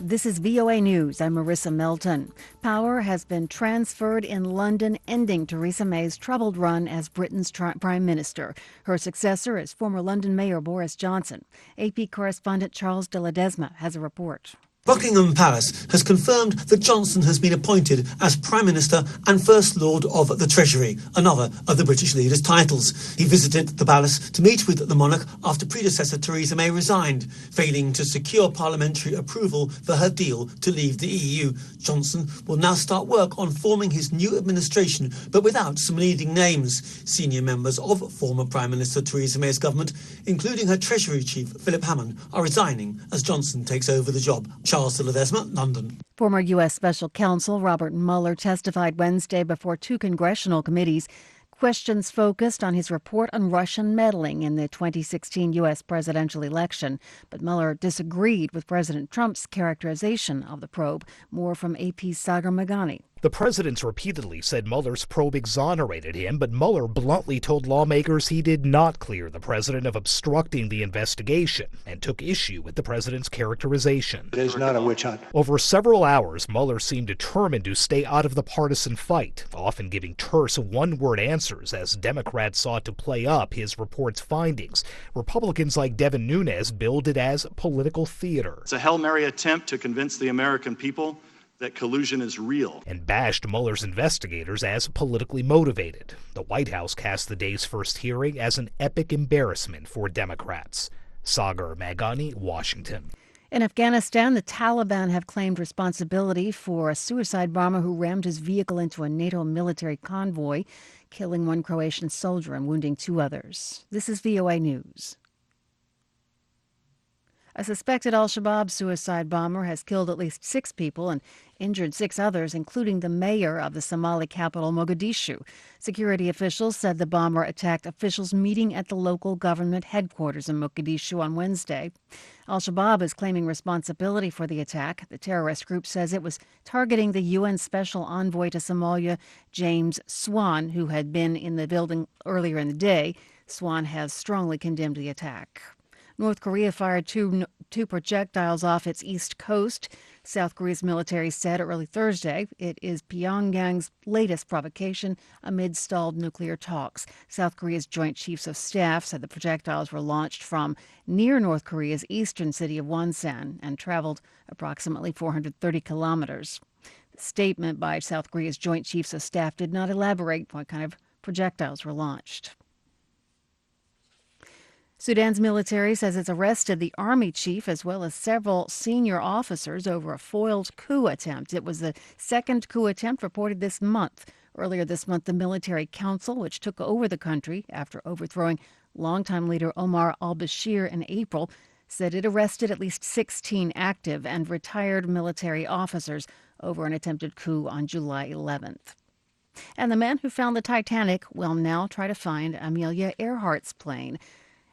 This is VOA News. I'm Marissa Melton. Power has been transferred in London, ending Theresa May's troubled run as Britain's Prime Minister. Her successor is former London Mayor Boris Johnson. AP correspondent Charles de Ledesma has a report. Buckingham Palace has confirmed that Johnson has been appointed as Prime Minister and First Lord of the Treasury, another of the British leader's titles. He visited the palace to meet with the monarch after predecessor Theresa May resigned, failing to secure parliamentary approval for her deal to leave the EU. Johnson will now start work on forming his new administration, but without some leading names. Senior members of former Prime Minister Theresa May's government, including her Treasury Chief Philip Hammond, are resigning as Johnson takes over the job. Charles de Ledesma, London. Former U.S. Special Counsel Robert Mueller testified Wednesday before two congressional committees. Questions focused on his report on Russian meddling in the 2016 U.S. presidential election. But Mueller disagreed with President Trump's characterization of the probe. More from AP's Sagar Meghani. The president's repeatedly said Mueller's probe exonerated him, but Mueller bluntly told lawmakers he did not clear the president of obstructing the investigation and took issue with the president's characterization. It is not a witch hunt. Over several hours, Mueller seemed determined to stay out of the partisan fight, often giving terse one-word answers as Democrats sought to play up his report's findings. Republicans like Devin Nunes billed it as political theater. It's a Hail Mary attempt to convince the American people that collusion is real. And bashed Mueller's investigators as politically motivated. The White House cast the day's first hearing as an epic embarrassment for Democrats. Sagar Meghani, Washington. In Afghanistan, the Taliban have claimed responsibility for a suicide bomber who rammed his vehicle into a NATO military convoy, killing one Croatian soldier and wounding two others. This is VOA News. A suspected al-Shabaab suicide bomber has killed at least 6 people and injured 6 others, including the mayor of the Somali capital, Mogadishu. Security officials said the bomber attacked officials meeting at the local government headquarters in Mogadishu on Wednesday. Al-Shabaab is claiming responsibility for the attack. The terrorist group says it was targeting the UN Special Envoy to Somalia, James Swan, who had been in the building earlier in the day. Swan has strongly condemned the attack. North Korea fired two projectiles off its east coast. South Korea's military said early Thursday it is Pyongyang's latest provocation amid stalled nuclear talks. South Korea's Joint Chiefs of Staff said the projectiles were launched from near North Korea's eastern city of Wonsan and traveled approximately 430 kilometers. The statement by South Korea's Joint Chiefs of Staff did not elaborate what kind of projectiles were launched. Sudan's military says it's arrested the army chief as well as several senior officers over a foiled coup attempt. It was the second coup attempt reported this month. Earlier this month, the military council, which took over the country after overthrowing longtime leader Omar al-Bashir in April, said it arrested at least 16 active and retired military officers over an attempted coup on July 11th. And the man who found the Titanic will now try to find Amelia Earhart's plane.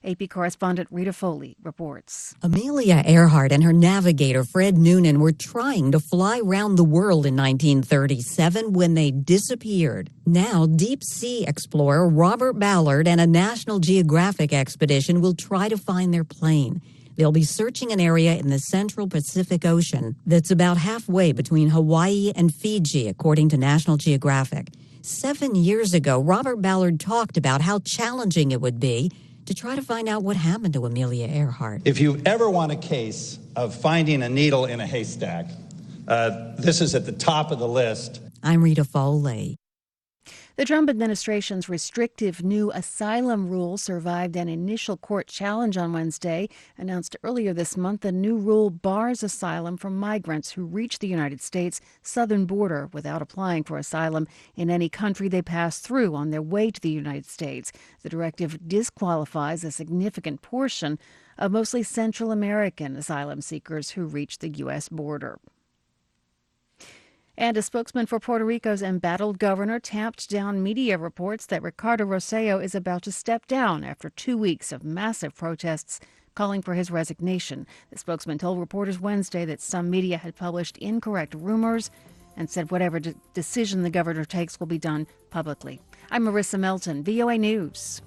AP correspondent Rita Foley reports. Amelia Earhart and her navigator Fred Noonan were trying to fly round the world in 1937 when they disappeared. Now, deep-sea explorer Robert Ballard and a National Geographic expedition will try to find their plane. They'll be searching an area in the central Pacific Ocean that's about halfway between Hawaii and Fiji, according to National Geographic. 7 years ago, Robert Ballard talked about how challenging it would be to try to find out what happened to Amelia Earhart. If you ever want a case of finding a needle in a haystack, this is at the top of the list. I'm Rita Foley. The Trump administration's restrictive new asylum rule survived an initial court challenge on Wednesday. Announced earlier this month, the new rule bars asylum from migrants who reach the United States southern border without applying for asylum in any country they pass through on their way to the United States. The directive disqualifies a significant portion of mostly Central American asylum seekers who reach the U.S. border. And a spokesman for Puerto Rico's embattled governor tamped down media reports that Ricardo Rosselló is about to step down after 2 weeks of massive protests calling for his resignation. The spokesman told reporters Wednesday that some media had published incorrect rumors and said whatever decision the governor takes will be done publicly. I'm Marissa Melton, VOA News.